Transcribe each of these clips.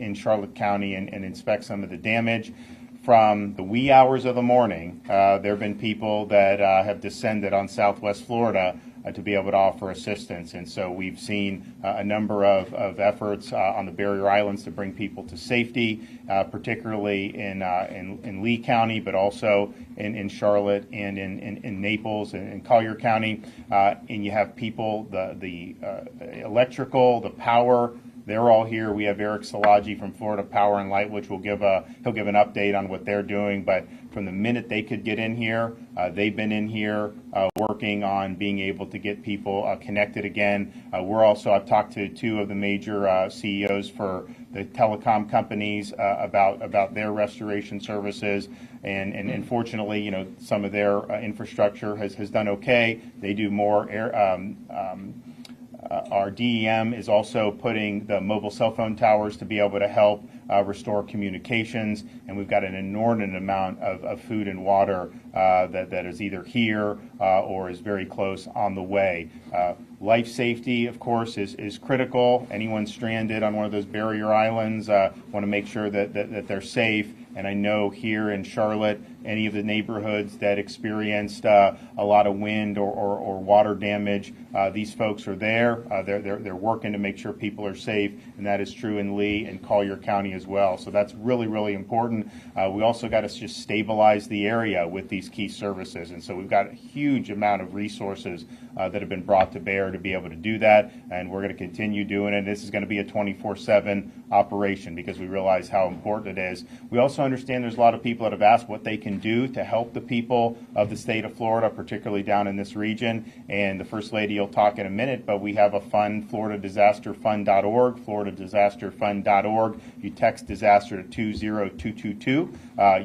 in Charlotte County and inspect some of the damage. From the wee hours of the morning, there have been people that have descended on Southwest Florida to be able to offer assistance. And so we've seen a number of efforts on the barrier islands to bring people to safety, particularly in Lee County, but also in Charlotte and in Naples and in Collier County. And you have people, the electrical, the power, they're all here. We have Eric Szilagyi from Florida Power and Light, which he'll give an update on what they're doing. But from the minute they could get in here, they've been in here working on being able to get people connected again. I've talked to two of the major CEOs for the telecom companies about their restoration services. And fortunately, some of their infrastructure has done okay. They do more our DEM is also putting the mobile cell phone towers to be able to help restore communications, and we've got an inordinate amount of food and water that is either here or is very close on the way. Life safety, of course, is critical. Anyone stranded on one of those barrier islands want to make sure that they're safe. And I know here in Charlotte, any of the neighborhoods that experienced a lot of wind or water damage, these folks are there. They're working to make sure people are safe, and that is true in Lee and Collier County as well. So that's really, really important. We also got to just stabilize the area with these key services, and so we've got a huge amount of resources that have been brought to bear to be able to do that, and we're going to continue doing it. This is going to be a 24/7 operation because we realize how important it is. We also understand there's a lot of people that have asked what they can do to help the people of the state of Florida, particularly down in this region. And the First Lady will talk in a minute, but we have a fund, FloridaDisasterFund.org, FloridaDisasterFund.org. You text disaster to 20222.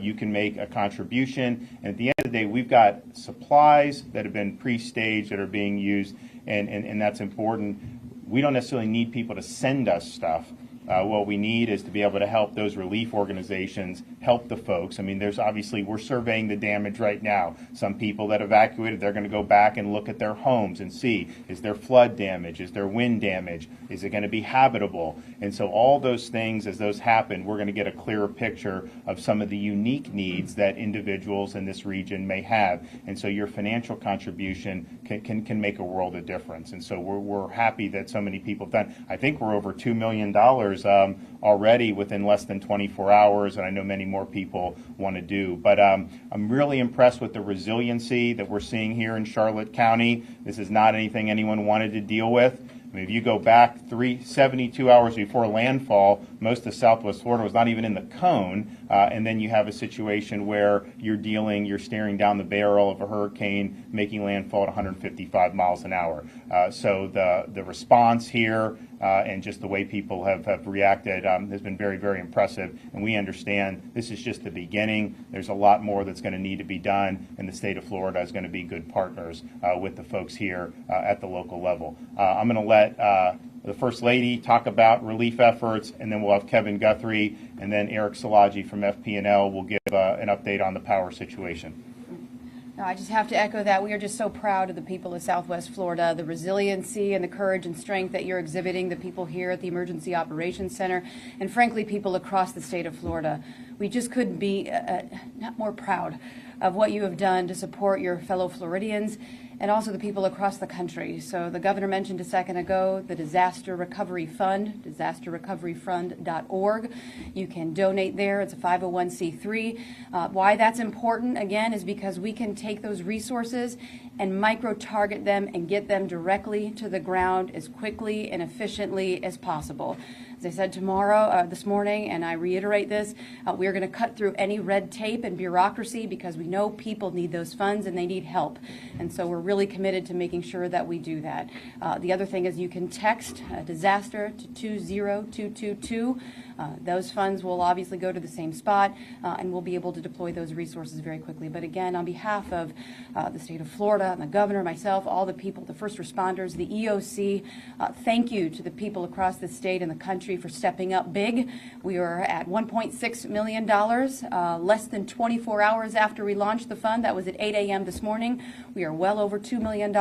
You can make a contribution. And at the end of the day, we've got supplies that have been pre-staged that are being used, and that's important. We don't necessarily need people to send us stuff. What we need is to be able to help those relief organizations help the folks. I mean, we're surveying the damage right now. Some people that evacuated, they're going to go back and look at their homes and see, is there flood damage? Is there wind damage? Is it going to be habitable? And so all those things, as those happen, we're going to get a clearer picture of some of the unique needs that individuals in this region may have. And so your financial contribution can make a world of difference. And so we're happy that so many people have done. I think we're over $2 million already within less than 24 hours, and I know many more people want to do. But I'm really impressed with the resiliency that we're seeing here in Charlotte County. This is not anything anyone wanted to deal with. I mean, if you go back 72 hours before landfall, most of Southwest Florida was not even in the cone, and then you have a situation where you're staring down the barrel of a hurricane making landfall at 155 miles an hour. So the response here and just the way people have reacted has been very, very impressive, and we understand this is just the beginning. There's a lot more that's going to need to be done, and the state of Florida is going to be good partners with the folks here at the local level. I'm going to let the First Lady talk about relief efforts, and then we'll have Kevin Guthrie and then Eric Szilagyi from FP&L will give an update on the power situation. No, I just have to echo that. We are just so proud of the people of Southwest Florida, the resiliency and the courage and strength that you're exhibiting, the people here at the Emergency Operations Center, and frankly, people across the state of Florida. We just couldn't be not more proud of what you have done to support your fellow Floridians and also the people across the country. So the governor mentioned a second ago the Disaster Recovery Fund, disasterrecoveryfund.org. You can donate there. It's a 501c3. Why that's important, again, is because we can take those resources and micro-target them and get them directly to the ground as quickly and efficiently as possible. As I said this morning, and I reiterate this, we're going to cut through any red tape and bureaucracy because we know people need those funds and they need help. And so we're really committed to making sure that we do that. The other thing is you can text disaster to 20222. Those funds will obviously go to the same spot, and we'll be able to deploy those resources very quickly. But again, on behalf of the state of Florida and the governor, myself, all the people, the first responders, the EOC, thank you to the people across the state and the country for stepping up big. We are at $1.6 million, less than 24 hours after we launched the fund. That was at 8 a.m. this morning. We are well over $2 million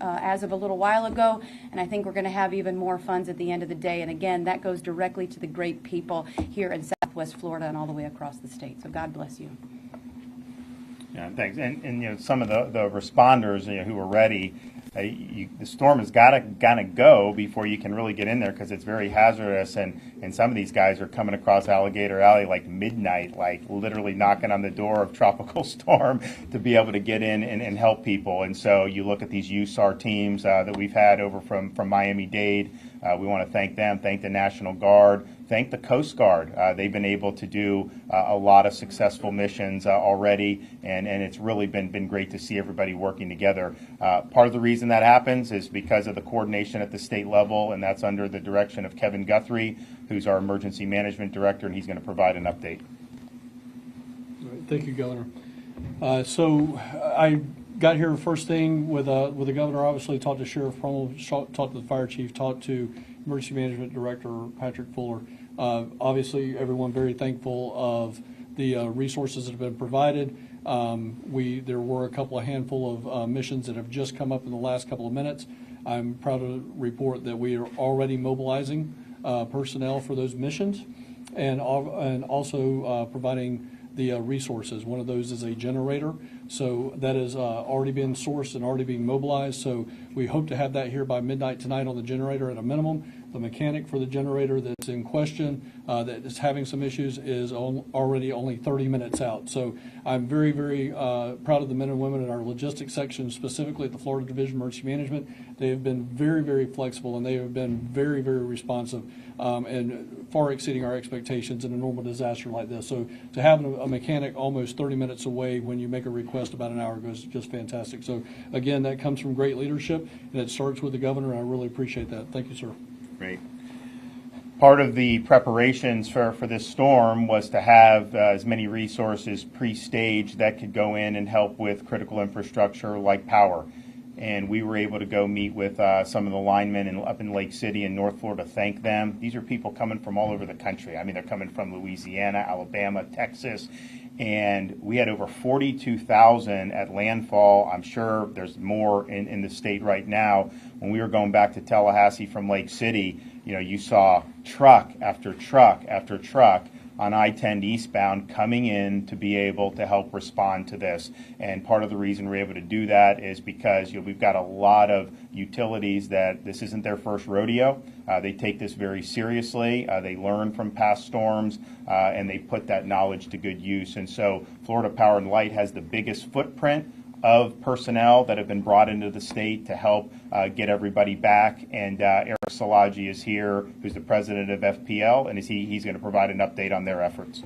as of a little while ago, and I think we're going to have even more funds at the end of the day. And again, that goes directly to the great people people here in Southwest Florida and all the way across the state. So God bless you. Yeah, thanks. And some of the responders who are ready, the storm has got to go before you can really get in there because it's very hazardous. And some of these guys are coming across Alligator Alley like midnight, like literally knocking on the door of tropical storm to be able to get in and help people. And so you look at these USAR teams that we've had over from Miami-Dade. We want to thank them, thank the National Guard, thank the Coast Guard. They've been able to do a lot of successful missions already, and it's really been great to see everybody working together. Part of the reason that happens is because of the coordination at the state level, and that's under the direction of Kevin Guthrie, who's our Emergency Management Director, and he's going to provide an update. All right, thank you, Governor. So I got here first thing with the governor. Obviously, talked to Sheriff Prummel, talked to the fire chief, talked to Emergency Management Director Patrick Fuller. Obviously, everyone very thankful of the resources that have been provided. There were a couple of handful of missions that have just come up in the last couple of minutes. I'm proud to report that we are already mobilizing personnel for those missions, and also providing the resources. One of those is a generator, so that has already been sourced and already being mobilized. So we hope to have that here by midnight tonight on the generator at a minimum. The mechanic for the generator that's in question, that is having some issues, is already only 30 minutes out. So I'm very, very proud of the men and women in our logistics section, specifically at the Florida Division of Emergency Management. They have been very, very flexible, and they have been very, very responsive, and far exceeding our expectations in a normal disaster like this. So to have a mechanic almost 30 minutes away when you make a request about an hour ago is just fantastic. So again, that comes from great leadership, and it starts with the governor, and I really appreciate that. Thank you, sir. Great. Part of the preparations for this storm was to have as many resources pre-staged that could go in and help with critical infrastructure like power. And we were able to go meet with some of the linemen up in Lake City in North Florida, thank them. These are people coming from all over the country. I mean, they're coming from Louisiana, Alabama, Texas, and we had over 42,000 at landfall. I'm sure there's more in the state right now. When we were going back to Tallahassee from Lake City, you saw truck after truck after truck on I-10 eastbound coming in to be able to help respond to this. And part of the reason we're able to do that is because we've got a lot of utilities that this isn't their first rodeo. They take this very seriously. They learn from past storms, and they put that knowledge to good use. And so Florida Power and Light has the biggest footprint of personnel that have been brought into the state to help get everybody back. And Eric Szilagyi is here, who's the president of FPL, and he's going to provide an update on their efforts.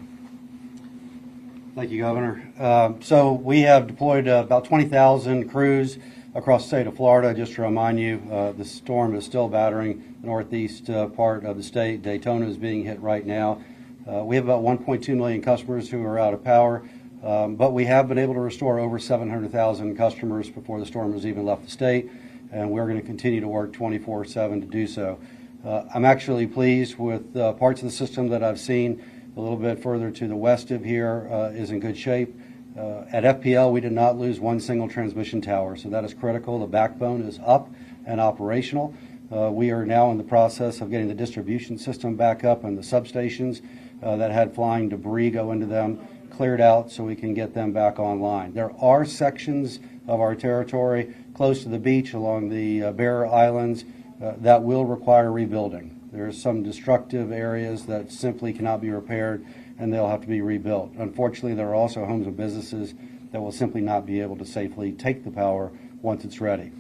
Thank you, Governor. So we have deployed about 20,000 crews across the state of Florida. Just to remind you, the storm is still battering the northeast part of the state. Daytona is being hit right now. We have about 1.2 million customers who are out of power. But we have been able to restore over 700,000 customers before the storm has even left the state, and we're going to continue to work 24/7 to do so. I'm actually pleased with parts of the system that I've seen a little bit further to the west of here is in good shape. At FPL, we did not lose one single transmission tower, so that is critical. The backbone is up and operational. We are now in the process of getting the distribution system back up and the substations that had flying debris go into them cleared out so we can get them back online. There are sections of our territory close to the beach along the Barrier Islands that will require rebuilding. There are some destructive areas that simply cannot be repaired, and they'll have to be rebuilt. Unfortunately, there are also homes and businesses that will simply not be able to safely take the power once it's ready.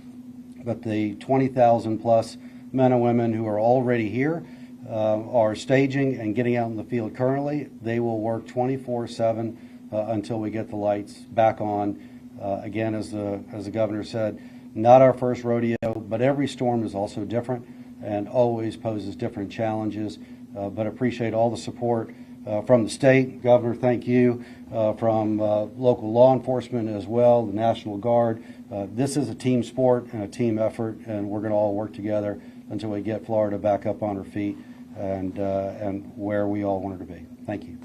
But the 20,000 plus men and women who are already here are staging and getting out in the field currently. They will work 24/7 until we get the lights back on. Again, as the governor said, not our first rodeo, but every storm is also different and always poses different challenges. But appreciate all the support from the state. Governor, thank you. From local law enforcement as well, the National Guard. This is a team sport and a team effort, and we're going to all work together until we get Florida back up on her feet and where we all want her to be. Thank you.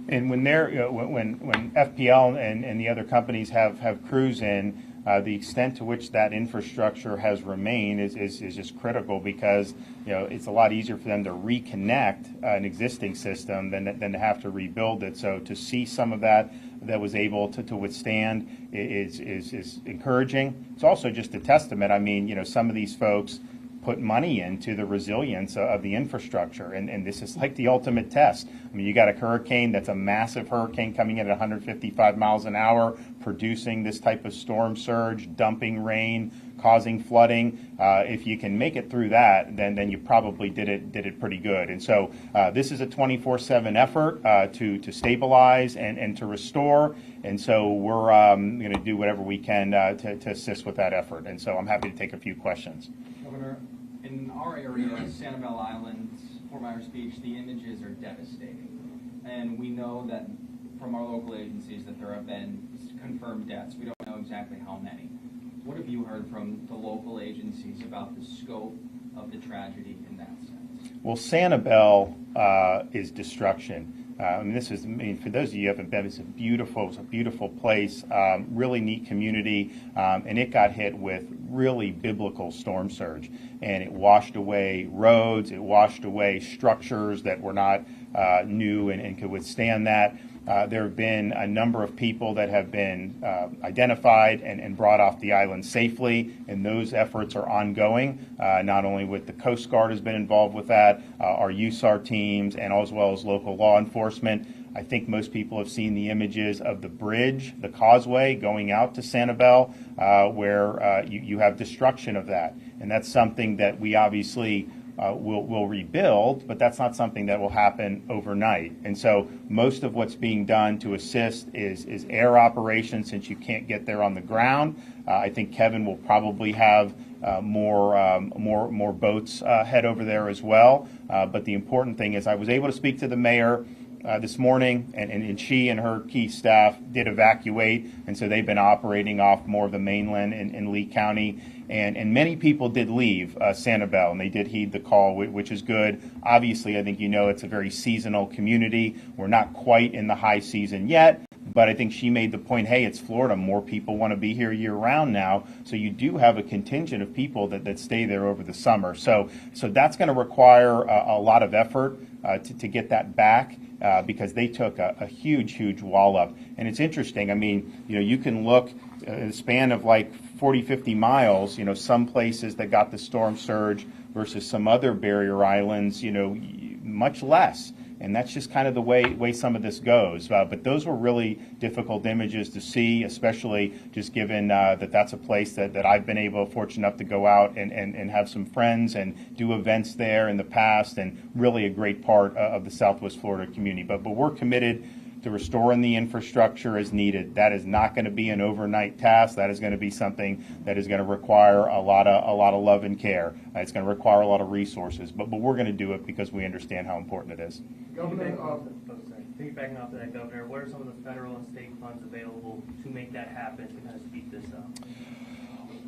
And when they're when FPL and the other companies have crews in, the extent to which that infrastructure has remained is just critical, because it's a lot easier for them to reconnect an existing system than to have to rebuild it. So to see some of that was able to withstand is encouraging. It's also just a testament. I mean, some of these folks put money into the resilience of the infrastructure, and this is like the ultimate test. I mean, you got a hurricane that's a massive hurricane coming in at 155 miles an hour, producing this type of storm surge, dumping rain, causing flooding. If you can make it through that, then you probably did it pretty good. And so this is a 24/7 effort to stabilize and to restore. And so we're going to do whatever we can to assist with that effort. And so I'm happy to take a few questions. Governor, in our area, Sanibel Island, Fort Myers Beach, the images are devastating. And we know that from our local agencies that there have been confirmed deaths. We don't know exactly how many. What have you heard from the local agencies about the scope of the tragedy in that sense? Well, Sanibel is destruction. For those of you who haven't been, it's a beautiful place, really neat community, and it got hit with really biblical storm surge, and it washed away roads, it washed away structures that were not new and could withstand that. There have been a number of people that have been identified and brought off the island safely, and those efforts are ongoing. Not only with the Coast Guard has been involved with that, our USAR teams, and as well as local law enforcement. I think most people have seen the images of the bridge, the causeway going out to Sanibel, where you have destruction of that. And that's something that we obviously will rebuild, but that's not something that will happen overnight. And so most of what's being done to assist is air operations, since you can't get there on the ground. I think Kevin will probably have more boats head over there as well. But the important thing is I was able to speak to the mayor this morning, and she and her key staff did evacuate, and so they've been operating off more of the mainland in Lee County. And many people did leave Sanibel, and they did heed the call, which is good. Obviously, I think it's a very seasonal community. We're not quite in the high season yet, but I think she made the point, hey, it's Florida. More people want to be here year-round now, so you do have a contingent of people that stay there over the summer. So that's going to require a lot of effort to get that back. Because they took a huge wall up. And it's interesting, you can look in a span of like 40, 50 miles, some places that got the storm surge versus some other barrier islands, much less. And that's just kind of the way some of this goes. But those were really difficult images to see, especially just given that's a place that I've been fortunate enough to go out and have some friends and do events there in the past, and really a great part of the Southwest Florida community. But we're committed to restoring the infrastructure as needed. That is not going to be an overnight task. That is going to be something that is going to require a lot of love and care. It's going to require a lot of resources, but we're going to do it because we understand how important it is. Governor, piggybacking off of that, Governor, what are some of the federal and state funds available to make that happen, to kind of speed this up?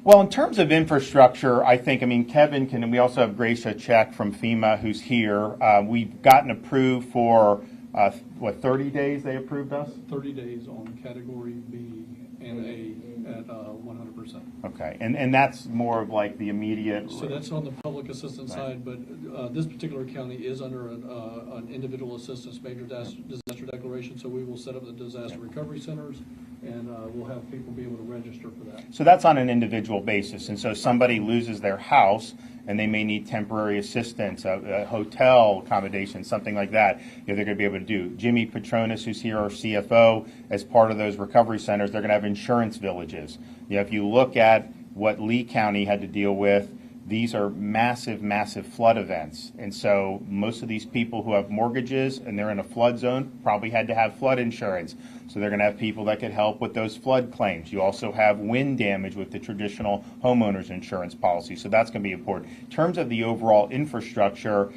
Well, in terms of infrastructure, I think, Kevin and we also have Gracia Check from FEMA who's here. We've gotten approved for 30 days they approved us? 30 days on Category B and A at 100%. Okay, and that's more of like the immediate... So that's on the public assistance side, but this particular county is under an individual assistance major disaster declaration, so we will set up the disaster recovery centers, and we'll have people be able to register for that. So that's on an individual basis, and so somebody loses their house, and they may need temporary assistance, a hotel accommodation, something like that, they're going to be able to do. Jimmy Petronis, who's here, our CFO, as part of those recovery centers, they're going to have insurance villages. If you look at what Lee County had to deal with, these are massive flood events. And so most of these people who have mortgages and they're in a flood zone probably had to have flood insurance. So they're going to have people that could help with those flood claims. You also have wind damage with the traditional homeowners insurance policy. So that's going to be important. In terms of the overall infrastructure,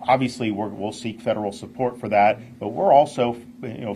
obviously we'll seek federal support for that, but we're also,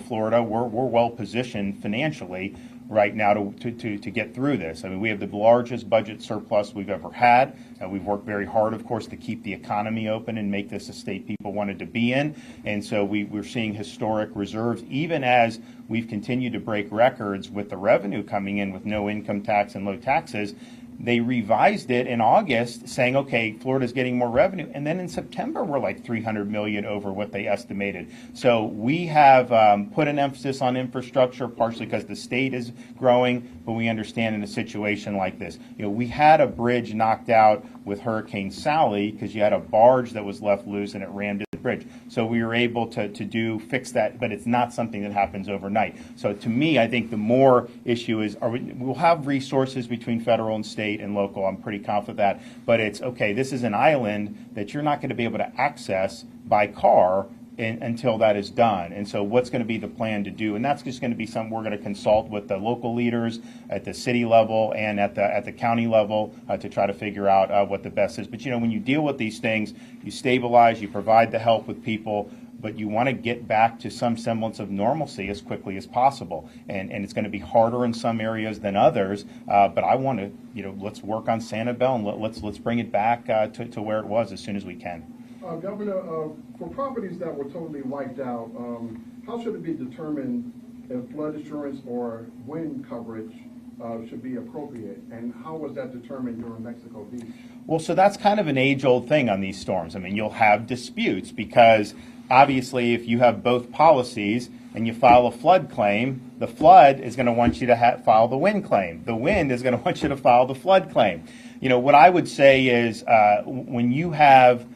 Florida, we're well positioned financially. right now to get through this. I mean, we have the largest budget surplus we've ever had. We've worked very hard, of course, to keep the economy open and make this a state people wanted to be in. And so we're seeing historic reserves, even as we've continued to break records with the revenue coming in with no income tax and low taxes. They revised it in August saying, okay, Florida's getting more revenue. And then in September, we're like $300 million over what they estimated. So we have put an emphasis on infrastructure, partially because the state is growing, but we understand in a situation like this. You know, we had a bridge knocked out with Hurricane Sally because you had a barge that was left loose and it rammed the bridge. So we were able to fix that, but it's not something that happens overnight. So to me, I think the more issue is, we'll have resources between federal and state and local. I'm pretty confident that, but it's okay. This is an island that you're not going to be able to access by car until that is done. And so what's going to be the plan to do? And that's just going to be something we're going to consult with the local leaders at the city level and at the county level to try to figure out what the best is. But, you know, when you deal with these things, you stabilize, you provide the help with people, but you want to get back to some semblance of normalcy as quickly as possible. And it's going to be harder in some areas than others, but I want to, you know, let's work on Sanibel and let's bring it back to where it was as soon as we can. Governor, for properties that were totally wiped out, how should it be determined if flood insurance or wind coverage should be appropriate? And how was that determined during Mexico Beach? Well, so that's kind of an age-old thing on these storms. I mean, you'll have disputes because obviously if you have both policies and you file a flood claim, the flood is going to want you to file the wind claim. The wind is going to want you to file the flood claim. You know, what I would say is when you have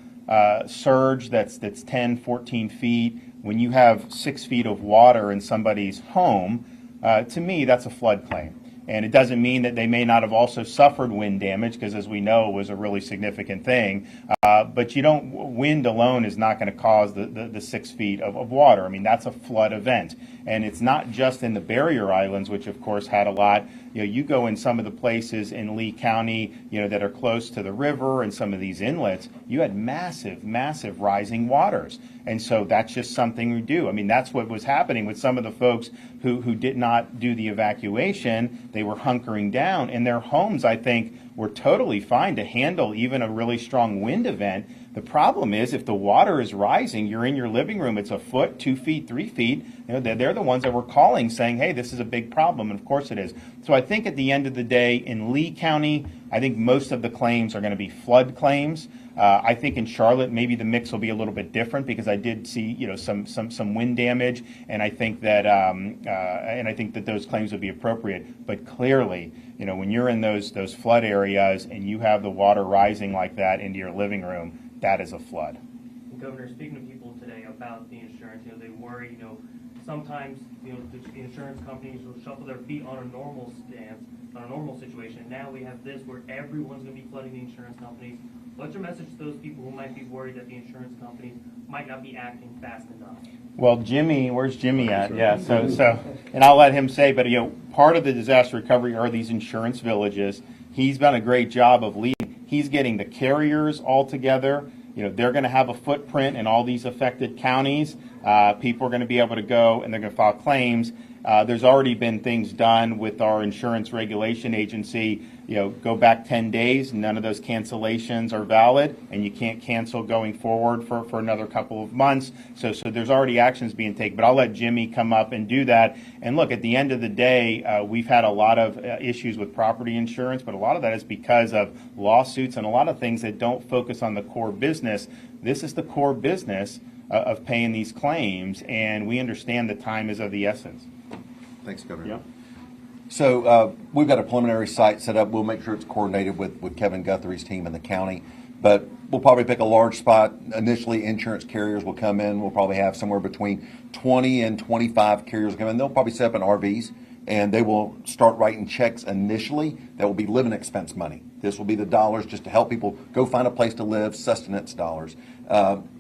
surge that's 10, 14 feet, when you have 6 feet of water in somebody's home, to me, that's a flood claim. And it doesn't mean that they may not have also suffered wind damage, because as we know, it was a really significant thing. But wind alone is not going to cause the 6 feet of water. I mean, that's a flood event. And it's not just in the barrier islands, which of course had a lot. You know, you go in some of the places in Lee County, you know, that are close to the river and some of these inlets, you had massive, massive rising waters. And so that's just something we do. I mean, that's what was happening with some of the folks who did not do the evacuation. They were hunkering down, and their homes, I think, were totally fine to handle even a really strong wind event. The problem is if the water is rising, you're in your living room, it's a foot, 2 feet, 3 feet, you know, they're the ones that were calling saying, hey, this is a big problem, and of course it is. So I think at the end of the day, in Lee County, I think most of the claims are going to be flood claims. I think in Charlotte, maybe the mix will be a little bit different because I did see, you know, some wind damage, and I think that those claims would be appropriate. But clearly, you know, when you're in those flood areas and you have the water rising like that into your living room, that is a flood. Governor, speaking to people today about the insurance, you know, they worry, you know, sometimes, you know, the insurance companies will shuffle their feet on a normal stance, on a normal situation. Now we have this where everyone's going to be flooding the insurance companies. What's your message to those people who might be worried that the insurance companies might not be acting fast enough? Well, Jimmy, where's Jimmy at? Yeah, so, and I'll let him say, but, you know, part of the disaster recovery are these insurance villages. He's done a great job of leading. He's getting the carriers all together. You know, they're going to have a footprint in all these affected counties. People are going to be able to go and they're going to file claims. There's already been things done with our insurance regulation agency. You know, go back 10 days, none of those cancellations are valid, and you can't cancel going forward for another couple of months. So there's already actions being taken. But I'll let Jimmy come up and do that. And look, at the end of the day, we've had a lot of issues with property insurance, but a lot of that is because of lawsuits and a lot of things that don't focus on the core business. This is the core business of paying these claims, and we understand the time is of the essence. Thanks, Governor. Yeah. So we've got a preliminary site set up. We'll make sure it's coordinated with Kevin Guthrie's team in the county. But we'll probably pick a large spot. Initially, insurance carriers will come in. We'll probably have somewhere between 20 and 25 carriers come in. They'll probably set up in RVs, and they will start writing checks initially that will be living expense money. This will be the dollars just to help people go find a place to live, sustenance dollars.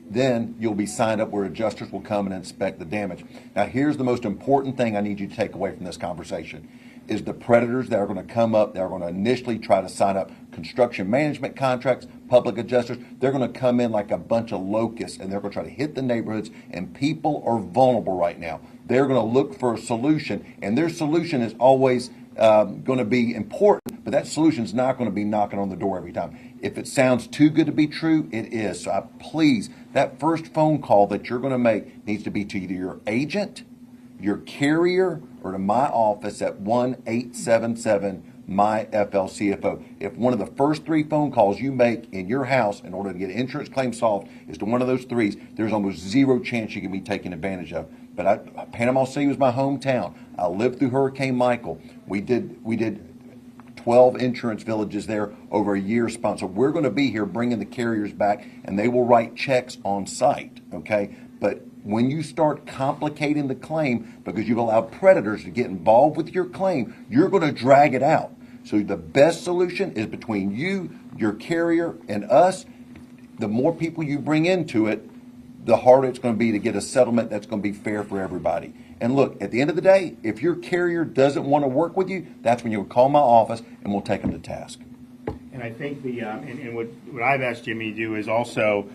Then you'll be signed up where adjusters will come and inspect the damage. Now, here's the most important thing I need you to take away from this conversation. is the predators that are going to come up. They're going to initially try to sign up construction management contracts, public adjusters. They're going to come in like a bunch of locusts, and they're going to try to hit the neighborhoods, and people are vulnerable right now. They're going to look for a solution, and their solution is always going to be important, but that solution is not going to be knocking on the door every time. If it sounds too good to be true, it is. So please, that first phone call that you're going to make needs to be to either your agent, your carrier, or to my office at 1-877-MY-FLCFO. If one of the first 3 phone calls you make in your house in order to get an insurance claim solved is to one of those 3s, there's almost zero chance you can be taken advantage of. But Panama City was my hometown. I lived through Hurricane Michael. We did 12 insurance villages there over a year span. So we're going to be here bringing the carriers back, and they will write checks on site, okay? But when you start complicating the claim because you've allowed predators to get involved with your claim, you're going to drag it out. So the best solution is between you, your carrier, and us. The more people you bring into it, the harder it's going to be to get a settlement that's going to be fair for everybody. And look, at the end of the day, if your carrier doesn't want to work with you, that's when you'll call my office and we'll take them to task. And I think what I've asked Jimmy to do is also,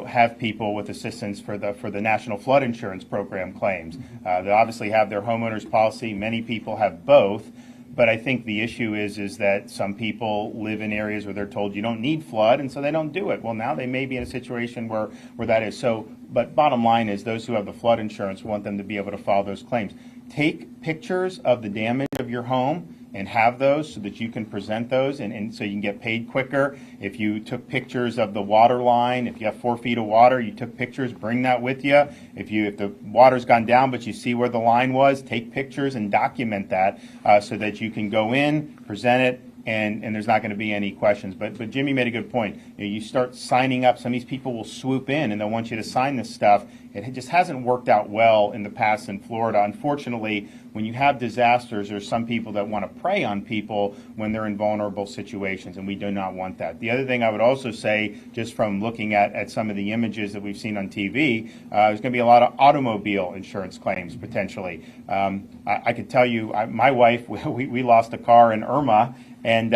have people with assistance for the National Flood Insurance Program claims. They obviously have their homeowners policy. Many people have both. But I think the issue is that some people live in areas where they're told you don't need flood, and so they don't do it. Well, now they may be in a situation where that is. So, but bottom line is those who have the flood insurance want them to be able to file those claims. Take pictures of the damage of your home and have those so that you can present those and so you can get paid quicker. If you took pictures of the water line, if you have 4 feet of water, you took pictures, bring that with you. If the water's gone down but you see where the line was, take pictures and document that so that you can go in, present it, and there's not going to be any questions. But Jimmy made a good point. You start signing up, some of these people will swoop in and they'll want you to sign this stuff. It just hasn't worked out well in the past in Florida. Unfortunately, when you have disasters, there's some people that want to prey on people when they're in vulnerable situations, and we do not want that. The other thing I would also say, just from looking at some of the images that we've seen on TV, there's going to be a lot of automobile insurance claims potentially. I could tell you, my wife, we lost a car in Irma, and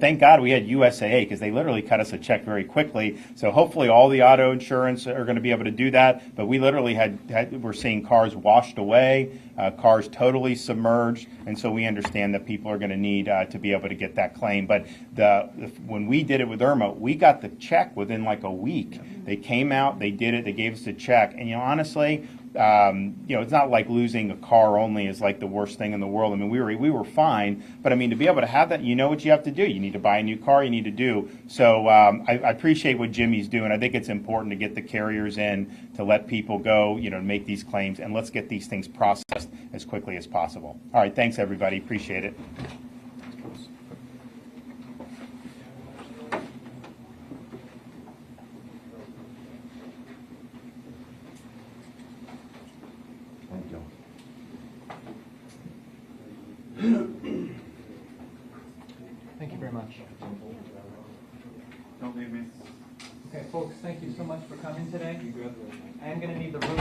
thank God we had USAA because they literally cut us a check very quickly. So hopefully all the auto insurance are going to be able to do that. But we literally we're seeing cars washed away, cars totally submerged, and so we understand that people are going to need to be able to get that claim. But when we did it with Irma, we got the check within like a week. They came out, they did it, they gave us the check, and honestly, it's not like losing a car only is like the worst thing in the world. I mean, we were fine, but I mean, to be able to have that, you know what you have to do. You need to buy a new car. You need to do. So I appreciate what Jimmy's doing. I think it's important to get the carriers in to let people go, make these claims, and let's get these things processed as quickly as possible. All right, thanks everybody. Appreciate it. Thank you very much. Don't leave me. Okay, folks, thank you so much for coming today. I am going to need the room.